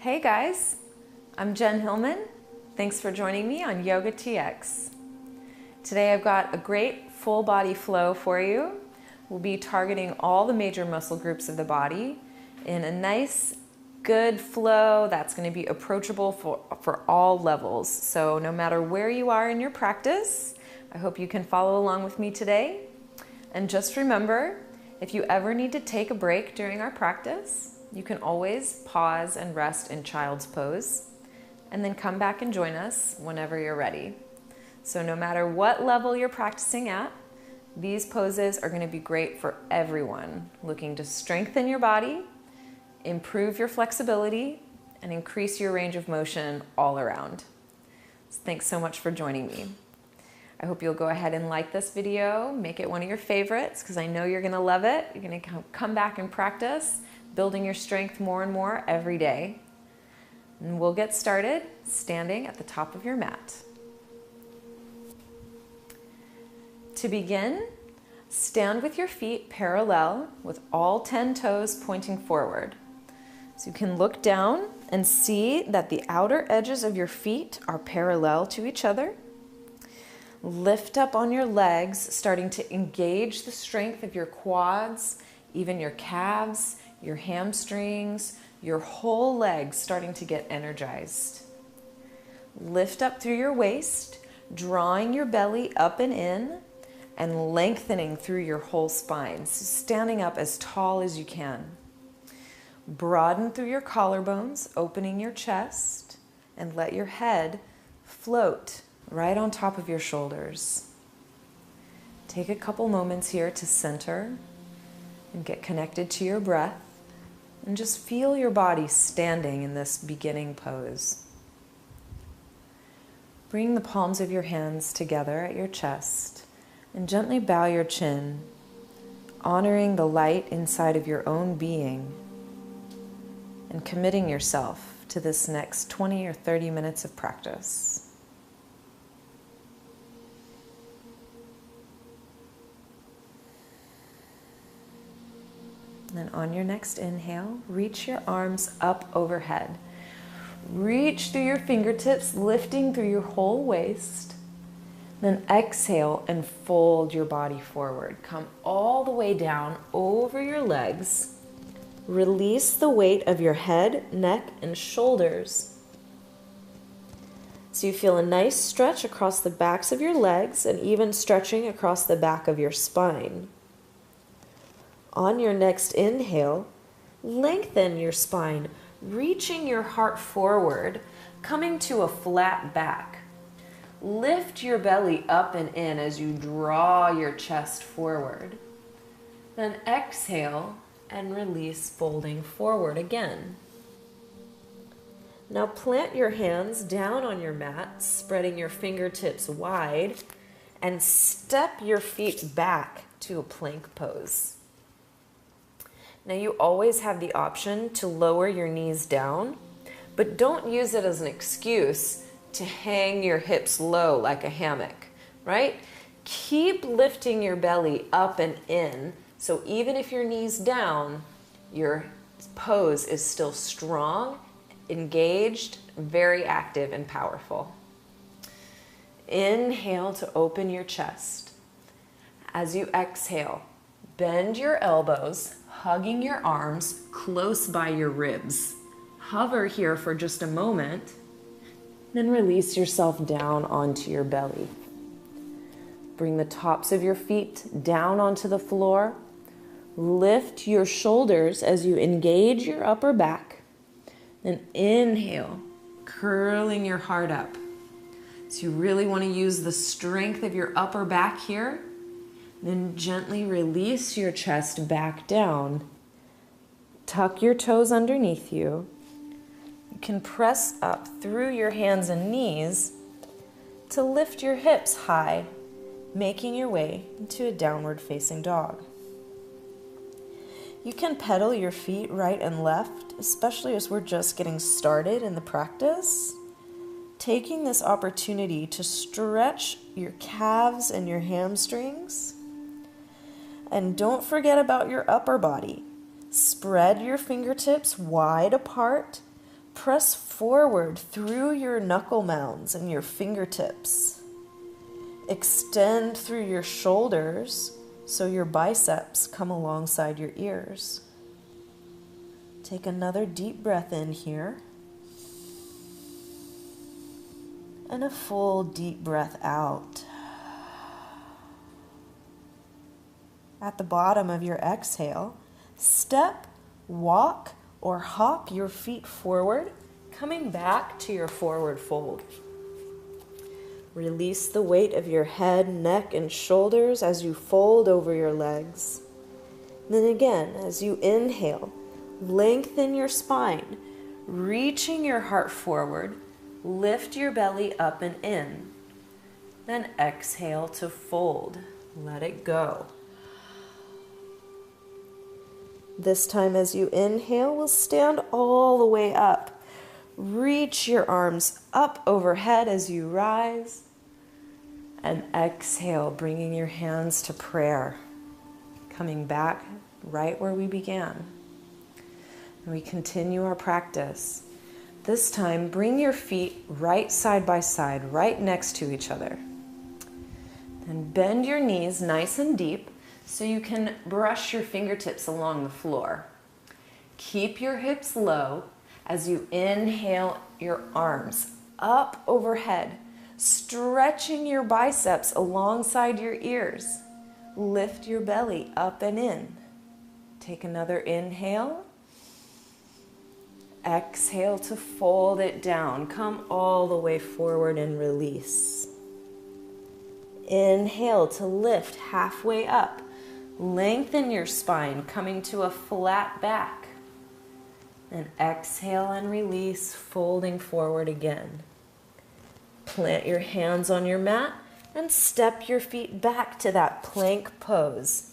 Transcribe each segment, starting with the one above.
Hey guys, I'm Jen Hillman. Thanks for joining me on Yoga TX. Today I've got a great full body flow for you. We'll be targeting all the major muscle groups of the body in a nice, good flow that's going to be approachable for all levels. So no matter where you are in your practice, I hope you can follow along with me today. And just remember, if you ever need to take a break during our practice, you can always pause and rest in child's pose, and then come back and join us whenever you're ready. So no matter what level you're practicing at, these poses are going to be great for everyone looking to strengthen your body, improve your flexibility, and increase your range of motion all around. So thanks so much for joining me. I hope you'll go ahead and like this video, make it one of your favorites, because I know you're going to love it. You're going to come back and practice, building your strength more and more every day. And we'll get started standing at the top of your mat. To begin, stand with your feet parallel with all 10 toes pointing forward. So you can look down and see that the outer edges of your feet are parallel to each other. Lift up on your legs, starting to engage the strength of your quads, even your calves, your hamstrings, your whole legs starting to get energized. Lift up through your waist, drawing your belly up and in, and lengthening through your whole spine, so standing up as tall as you can. Broaden through your collarbones, opening your chest, and let your head float right on top of your shoulders. Take a couple moments here to center and get connected to your breath. And just feel your body standing in this beginning pose. Bring the palms of your hands together at your chest and gently bow your chin, honoring the light inside of your own being and committing yourself to this next 20 or 30 minutes of practice. And then on your next inhale, reach your arms up overhead. Reach through your fingertips, lifting through your whole waist. Then exhale and fold your body forward. Come all the way down over your legs. Release the weight of your head, neck, and shoulders. So you feel a nice stretch across the backs of your legs and even stretching across the back of your spine. On your next inhale, lengthen your spine, reaching your heart forward, coming to a flat back. Lift your belly up and in as you draw your chest forward. Then exhale and release, folding forward again. Now plant your hands down on your mat, spreading your fingertips wide, and step your feet back to a plank pose. Now you always have the option to lower your knees down, but don't use it as an excuse to hang your hips low like a hammock, right? Keep lifting your belly up and in, so even if your knee's down, your pose is still strong, engaged, very active and powerful. Inhale to open your chest. As you exhale, bend your elbows, hugging your arms close by your ribs. Hover here for just a moment, then release yourself down onto your belly. Bring the tops of your feet down onto the floor. Lift your shoulders as you engage your upper back. Then inhale, curling your heart up. So you really want to use the strength of your upper back here. Then gently release your chest back down. Tuck your toes underneath you. You can press up through your hands and knees to lift your hips high, making your way into a downward facing dog. You can pedal your feet right and left, especially as we're just getting started in the practice, taking this opportunity to stretch your calves and your hamstrings. And don't forget about your upper body. Spread your fingertips wide apart, press forward through your knuckle mounds and your fingertips. Extend through your shoulders so your biceps come alongside your ears. Take another deep breath in here. And a full deep breath out. At the bottom of your exhale, step, walk, or hop your feet forward, coming back to your forward fold. Release the weight of your head, neck, and shoulders as you fold over your legs. Then again, as you inhale, lengthen your spine, reaching your heart forward, lift your belly up and in. Then exhale to fold. Let it go. This time as you inhale, we'll stand all the way up. Reach your arms up overhead as you rise. And exhale, bringing your hands to prayer. Coming back right where we began. And we continue our practice. This time, bring your feet right side by side, right next to each other. Then bend your knees nice and deep so you can brush your fingertips along the floor. Keep your hips low as you inhale your arms up overhead, stretching your biceps alongside your ears. Lift your belly up and in. Take another inhale. Exhale to fold it down. Come all the way forward and release. Inhale to lift halfway up. Lengthen your spine, coming to a flat back. And exhale and release, folding forward again. Plant your hands on your mat and step your feet back to that plank pose.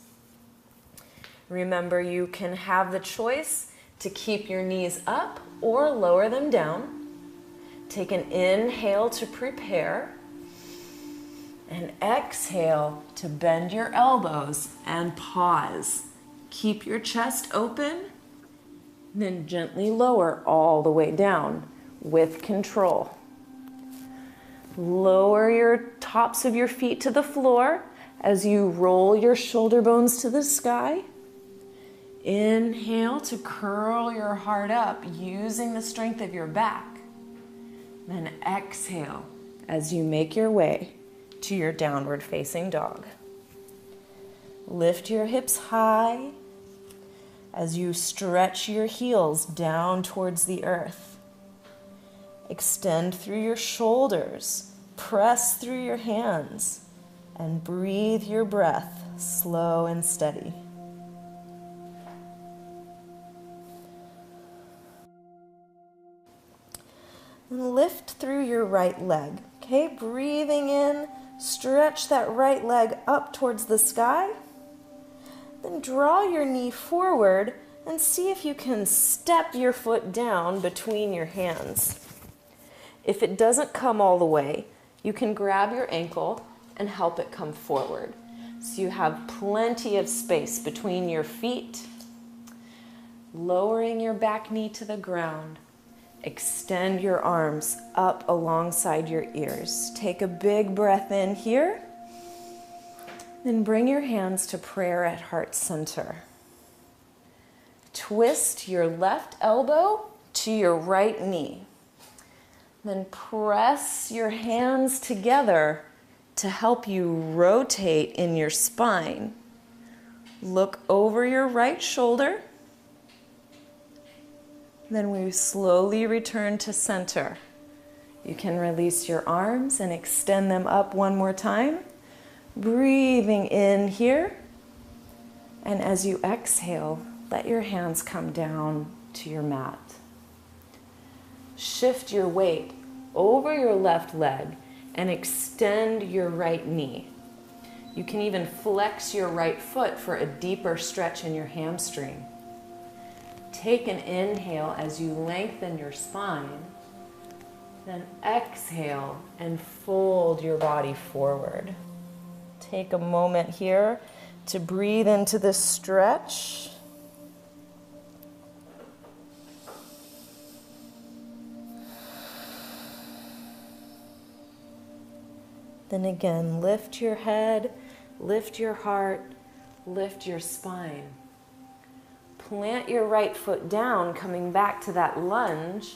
Remember, you can have the choice to keep your knees up or lower them down. Take an inhale to prepare. And exhale to bend your elbows and pause. Keep your chest open, then gently lower all the way down with control. Lower your tops of your feet to the floor as you roll your shoulder bones to the sky. Inhale to curl your heart up using the strength of your back. Then exhale as you make your way to your downward facing dog. Lift your hips high as you stretch your heels down towards the earth. Extend through your shoulders, press through your hands, and breathe your breath slow and steady. And lift through your right leg. Okay, breathing in. Stretch that right leg up towards the sky. Then draw your knee forward and see if you can step your foot down between your hands. If it doesn't come all the way, you can grab your ankle and help it come forward. So you have plenty of space between your feet. Lowering your back knee to the ground. Extend your arms up alongside your ears. Take a big breath in here. Then bring your hands to prayer at heart center. Twist your left elbow to your right knee. Then press your hands together to help you rotate in your spine. Look over your right shoulder. Then we slowly return to center. You can release your arms and extend them up one more time. Breathing in here. And as you exhale, let your hands come down to your mat. Shift your weight over your left leg and extend your right knee. You can even flex your right foot for a deeper stretch in your hamstring. Take an inhale as you lengthen your spine. Then exhale and fold your body forward. Take a moment here to breathe into this stretch. Then again, lift your head, lift your heart, lift your spine. Plant your right foot down, coming back to that lunge.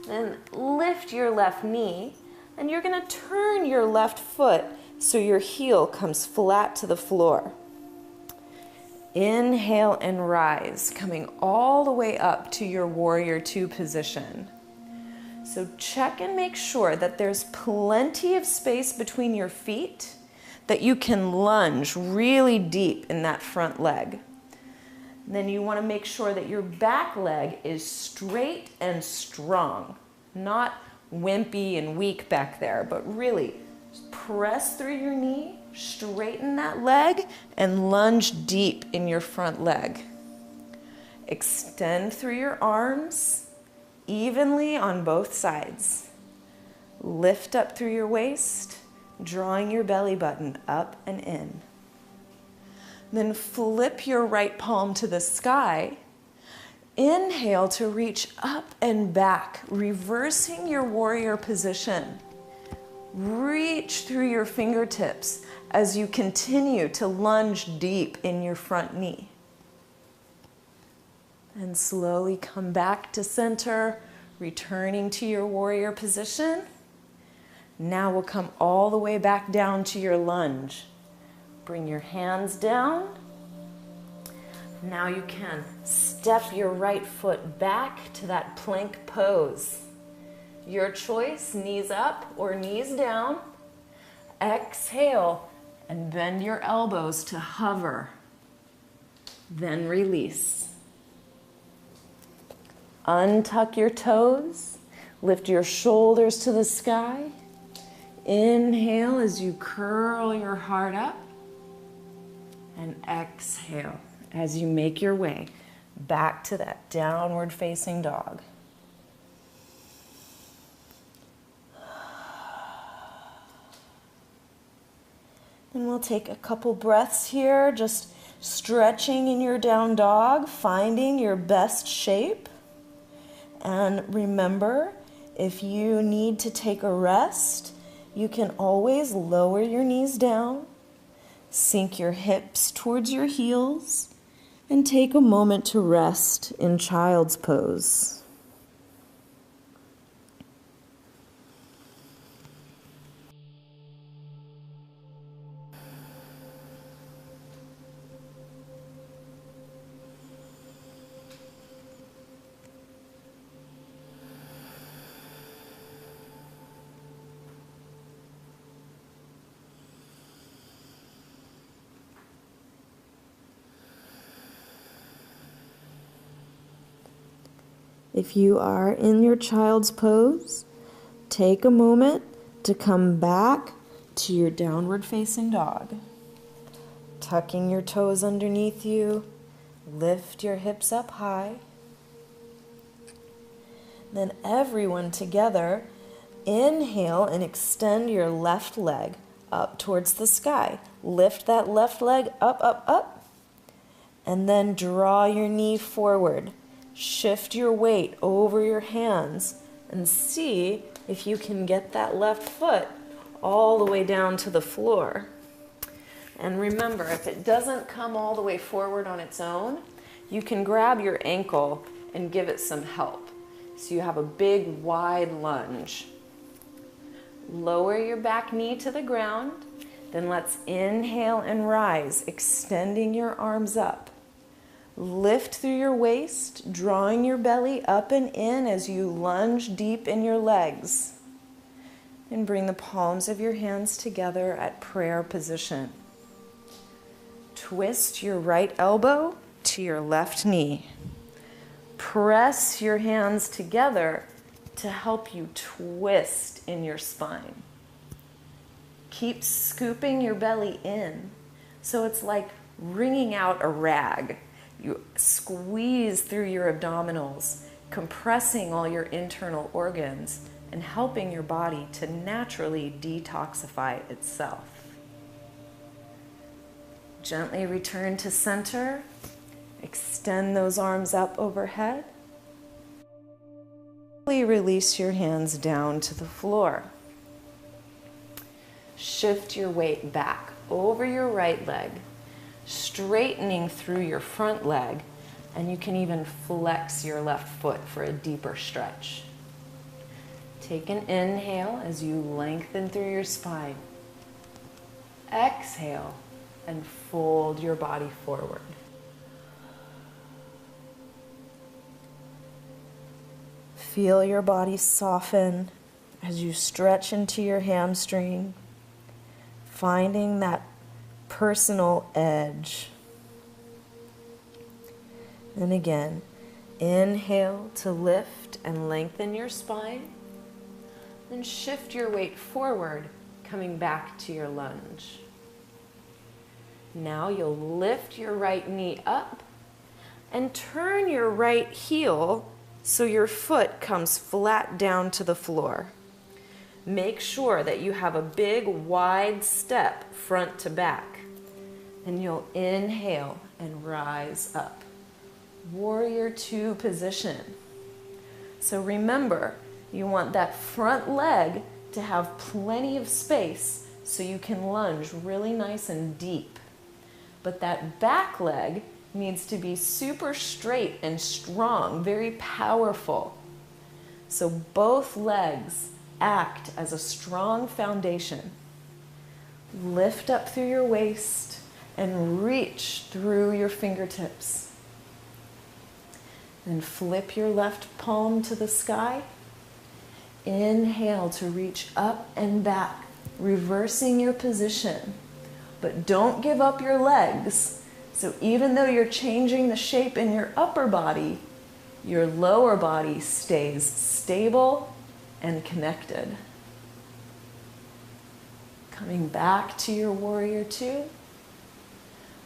Then lift your left knee, and you're going to turn your left foot so your heel comes flat to the floor. Inhale and rise, coming all the way up to your warrior two position. So check and make sure that there's plenty of space between your feet, that you can lunge really deep in that front leg. Then you want to make sure that your back leg is straight and strong, not wimpy and weak back there, but really press through your knee, straighten that leg, and lunge deep in your front leg. Extend through your arms evenly on both sides. Lift up through your waist, drawing your belly button up and in. Then flip your right palm to the sky. Inhale to reach up and back, reversing your warrior position. Reach through your fingertips as you continue to lunge deep in your front knee. And slowly come back to center, returning to your warrior position. Now we'll come all the way back down to your lunge. Bring your hands down. Now you can step your right foot back to that plank pose. Your choice, knees up or knees down. Exhale and bend your elbows to hover. Then release. Untuck your toes, lift your shoulders to the sky. Inhale as you curl your heart up, and exhale as you make your way back to that downward facing dog. And we'll take a couple breaths here, just stretching in your down dog, finding your best shape. And remember, if you need to take a rest, you can always lower your knees down, sink your hips towards your heels, and take a moment to rest in child's pose. If you are in your child's pose, take a moment to come back to your downward facing dog. Tucking your toes underneath you, lift your hips up high. Then everyone together, inhale and extend your left leg up towards the sky. Lift that left leg up, up, up. And then draw your knee forward. Shift your weight over your hands and see if you can get that left foot all the way down to the floor. And remember, if it doesn't come all the way forward on its own, you can grab your ankle and give it some help. So you have a big, wide lunge. Lower your back knee to the ground. Then let's inhale and rise, extending your arms up. Lift through your waist, drawing your belly up and in as you lunge deep in your legs. And bring the palms of your hands together at prayer position. Twist your right elbow to your left knee. Press your hands together to help you twist in your spine. Keep scooping your belly in so it's like wringing out a rag. You squeeze through your abdominals, compressing all your internal organs and helping your body to naturally detoxify itself. Gently return to center. Extend those arms up overhead. Release your hands down to the floor. shift your weight back over your right leg, straightening through your front leg, and you can even flex your left foot for a deeper stretch. Take an inhale as you lengthen through your spine. Exhale and fold your body forward. Feel your body soften as you stretch into your hamstring, finding that personal edge. And again, inhale to lift and lengthen your spine. Then shift your weight forward, coming back to your lunge. Now you'll lift your right knee up and turn your right heel so your foot comes flat down to the floor. Make sure that you have a big, wide step front to back. And you'll inhale and rise up. Warrior Two position. So remember, you want that front leg to have plenty of space so you can lunge really nice and deep. But that back leg needs to be super straight and strong, very powerful. So both legs act as a strong foundation. Lift up through your waist and reach through your fingertips. Then flip your left palm to the sky. Inhale to reach up and back, reversing your position. But don't give up your legs. So even though you're changing the shape in your upper body, your lower body stays stable and connected. Coming back to your Warrior Two.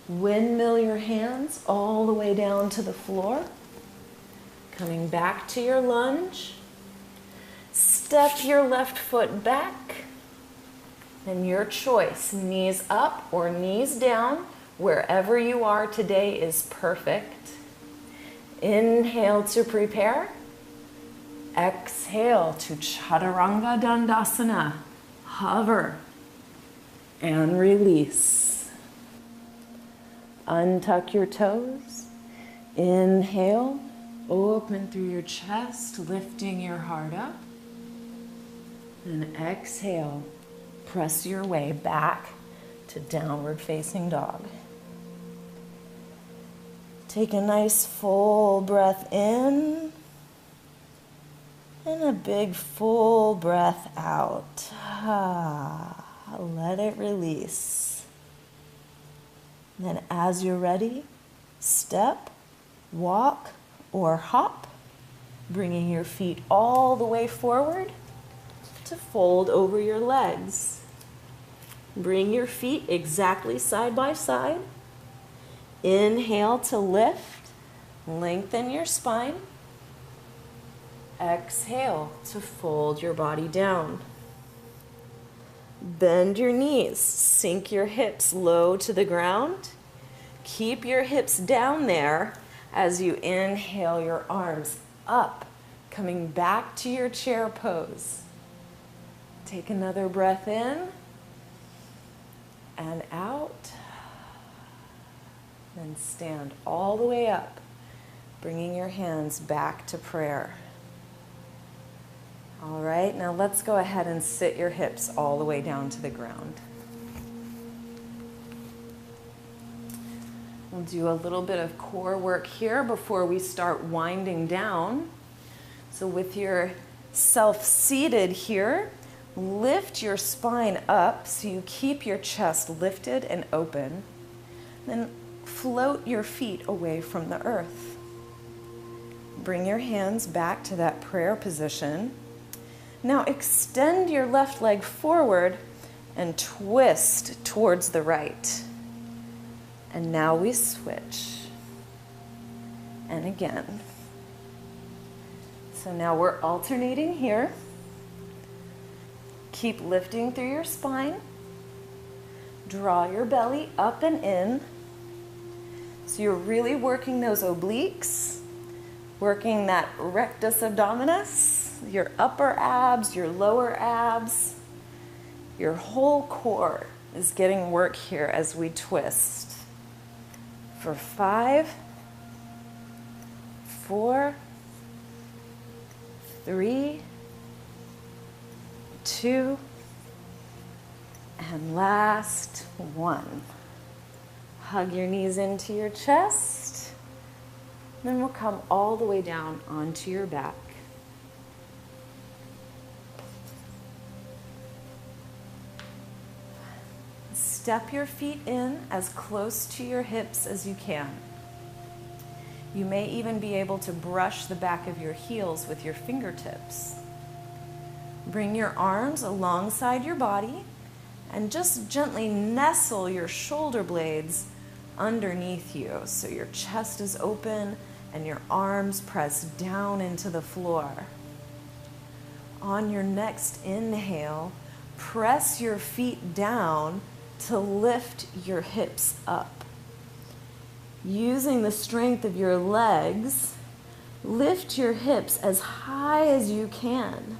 Windmill your hands all the way down to the floor. Coming back to your lunge. Step your left foot back. And your choice, knees up or knees down, wherever you are today is perfect. Inhale to prepare. Exhale to Chaturanga Dandasana. Hover and release. Untuck your toes. Inhale, open through your chest, lifting your heart up. And exhale, press your way back to downward facing dog. Take a nice full breath in and a big full breath out. Let it release. Then as you're ready, step, walk, or hop, bringing your feet all the way forward to fold over your legs. Bring your feet exactly side by side. Inhale to lift, lengthen your spine. Exhale to fold your body down. Bend your knees, sink your hips low to the ground. Keep your hips down there as you inhale your arms up, coming back to your chair pose. Take another breath in and out. Then stand all the way up, bringing your hands back to prayer. All right, now let's go ahead and sit your hips all the way down to the ground. We'll do a little bit of core work here before we start winding down. So with yourself seated here, lift your spine up so you keep your chest lifted and open. Then float your feet away from the earth. Bring your hands back to that prayer position. Now extend your left leg forward and twist towards the right. And now we switch. And again. So now we're alternating here. Keep lifting through your spine. Draw your belly up and in. So you're really working those obliques, working that rectus abdominis, your upper abs, your lower abs. Your whole core is getting work here as we twist. For 5, 4, 3, 2, and last 1. Hug your knees into your chest. Then we'll come all the way down onto your back. Step your feet in as close to your hips as you can. You may even be able to brush the back of your heels with your fingertips. Bring your arms alongside your body and just gently nestle your shoulder blades underneath you so your chest is open and your arms press down into the floor. On your next inhale, press your feet down to lift your hips up. Using the strength of your legs, lift your hips as high as you can.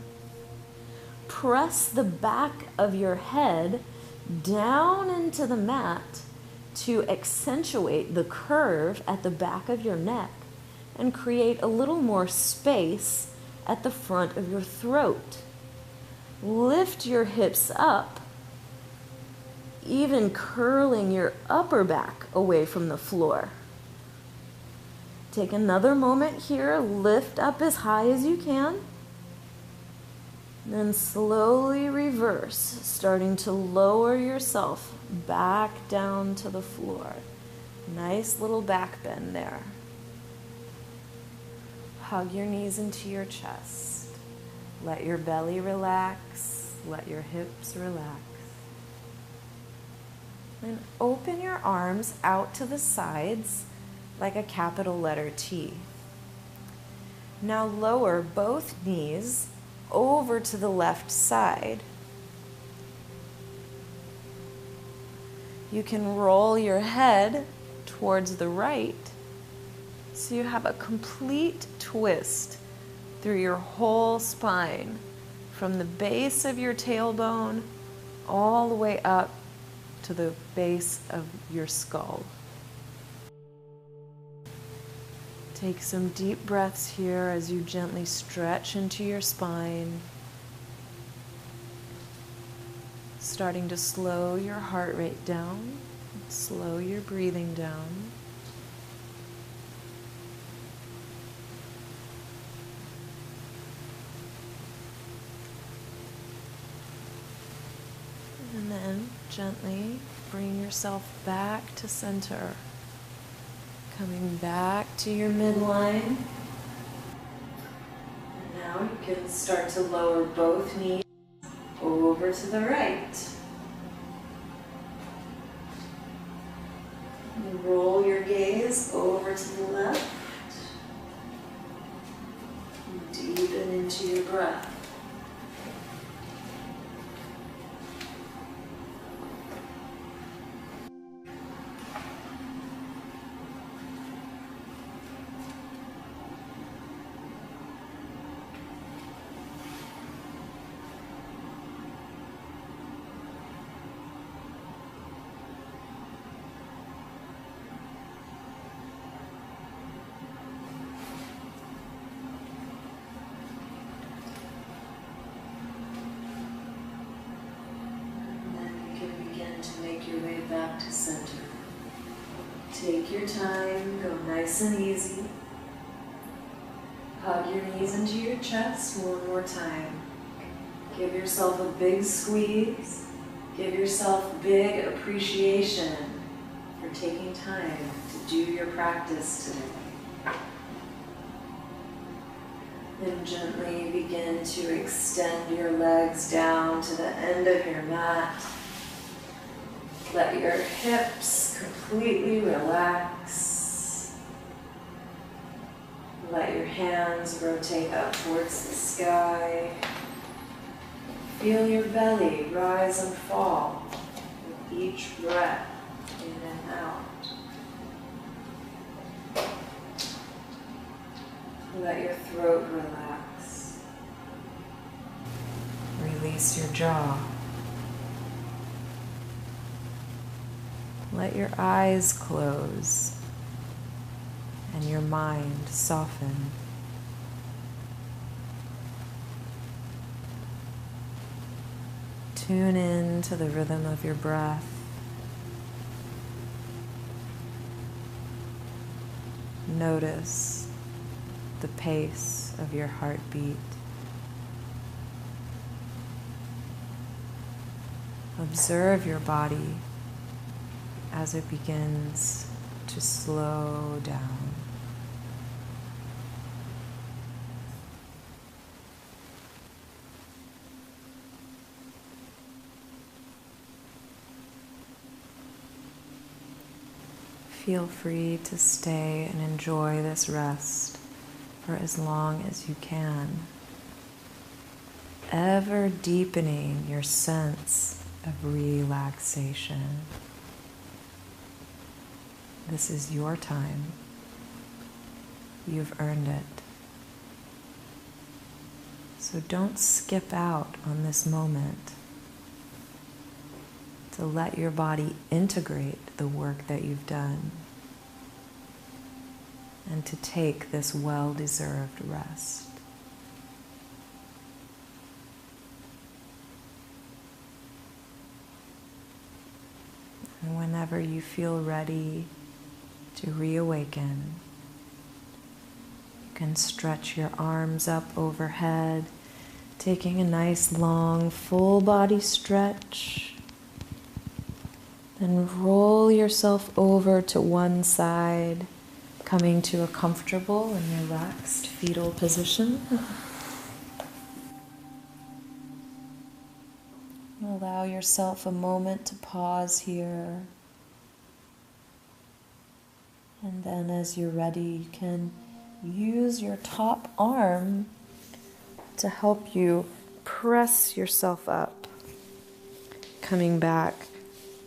Press the back of your head down into the mat to accentuate the curve at the back of your neck and create a little more space at the front of your throat. Lift your hips up, even curling your upper back away from the floor. Take another moment here, lift up as high as you can. Then slowly reverse, starting to lower yourself back down to the floor. Nice little back bend there. Hug your knees into your chest. Let your belly relax. Let your hips relax. Then open your arms out to the sides like a capital letter T. Now lower both knees over to the left side. You can roll your head towards the right so you have a complete twist through your whole spine, from the base of your tailbone all the way up to the base of your skull. Take some deep breaths here as you gently stretch into your spine, starting to slow your heart rate down, slow your breathing down. And then gently bring yourself back to center. Coming back to your midline. And now you can start to lower both knees over to the right. And roll your gaze over to the left. And deepen into your breath. To make your way back to center. Take your time, go nice and easy. Hug your knees into your chest one more time. Give yourself a big squeeze. Give yourself big appreciation for taking time to do your practice today. Then gently begin to extend your legs down to the end of your mat. Let your hips completely relax. Let your hands rotate up towards the sky. Feel your belly rise and fall with each breath in and out. Let your throat relax. Release your jaw. Let your eyes close and your mind soften. Tune in to the rhythm of your breath. Notice the pace of your heartbeat. Observe your body as it begins to slow down. Feel free to stay and enjoy this rest for as long as you can, ever deepening your sense of relaxation. This is your time. You've earned it. So don't skip out on this moment to let your body integrate the work that you've done and to take this well-deserved rest. And whenever you feel ready to reawaken, you can stretch your arms up overhead, taking a nice long full body stretch. Then roll yourself over to one side, coming to a comfortable and relaxed fetal position. Allow yourself a moment to pause here. And then as you're ready, you can use your top arm to help you press yourself up, coming back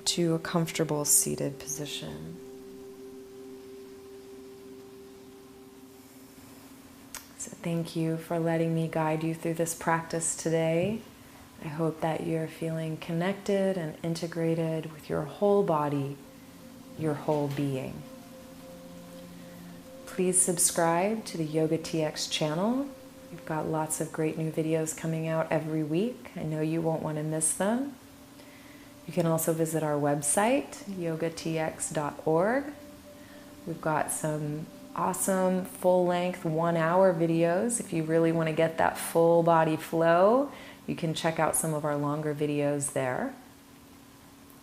to a comfortable seated position. So thank you for letting me guide you through this practice today. I hope that you're feeling connected and integrated with your whole body, your whole being. Please subscribe to the Yoga TX channel. We've got lots of great new videos coming out every week. I know you won't want to miss them. You can also visit our website, yogatx.org. We've got some awesome full-length 1-hour videos. If you really want to get that full body flow, you can check out some of our longer videos there.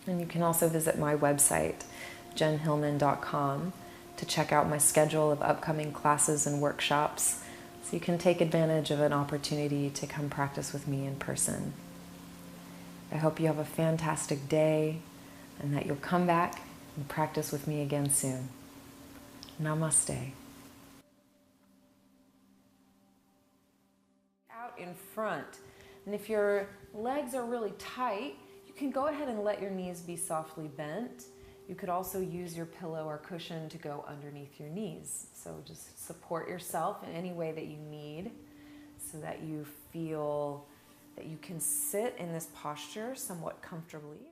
And you can also visit my website, jenhillman.com, to check out my schedule of upcoming classes and workshops, so you can take advantage of an opportunity to come practice with me in person. I hope you have a fantastic day and that you'll come back and practice with me again soon. Namaste. Out in front. And if your legs are really tight, you can go ahead and let your knees be softly bent. You could also use your pillow or cushion to go underneath your knees. So just support yourself in any way that you need so that you feel that you can sit in this posture somewhat comfortably.